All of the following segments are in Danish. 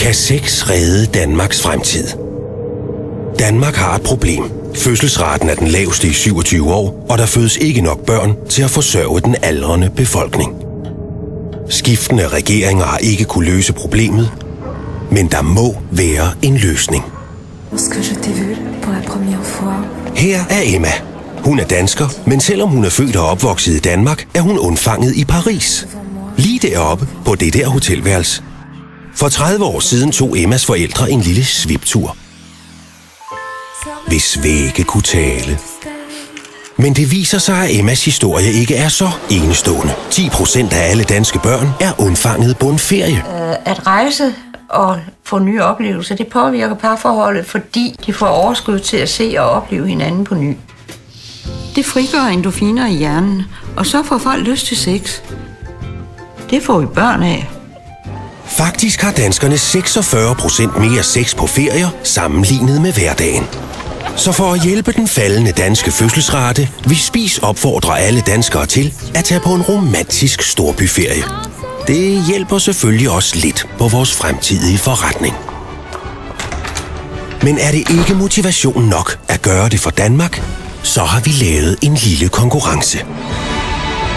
Kan sex redde Danmarks fremtid? Danmark har et problem. Fødselsraten er den laveste i 27 år, og der fødes ikke nok børn til at forsørge den aldrende befolkning. Skiftende regeringer har ikke kunne løse problemet, men der må være en løsning. Her er Emma. Hun er dansker, men selvom hun er født og opvokset i Danmark, er hun undfanget i Paris. Lige deroppe på det der hotelværelse. For 30 år siden tog Emmas forældre en lille sviptur. Hvis vægge kunne tale. Men det viser sig, at Emmas historie ikke er så enestående. 10% af alle danske børn er undfanget på en ferie. At rejse og få nye oplevelser, det påvirker parforholdet, fordi de får overskud til at se og opleve hinanden på ny. Det frigør endorfiner i hjernen, og så får folk lyst til sex. Det får vi børn af. Faktisk har danskerne 46% mere sex på ferier sammenlignet med hverdagen. Så for at hjælpe den faldende danske fødselsrate, vil Spis opfordre alle danskere til at tage på en romantisk storbyferie. Det hjælper selvfølgelig også lidt på vores fremtidige forretning. Men er det ikke motivation nok at gøre det for Danmark, så har vi lavet en lille konkurrence.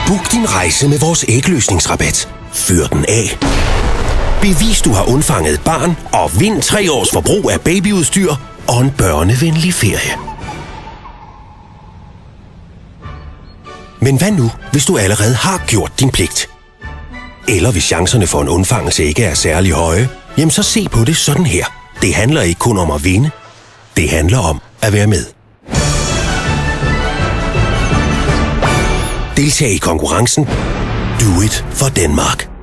Book din rejse med vores ægløsningsrabat. Fyr den af. Bevis, du har undfanget et barn, og vind 3 års forbrug af babyudstyr og en børnevenlig ferie. Men hvad nu, hvis du allerede har gjort din pligt? Eller hvis chancerne for en undfangelse ikke er særlig høje, jamen så se på det sådan her. Det handler ikke kun om at vinde. Det handler om at være med. Deltag i konkurrencen. Do it for Denmark.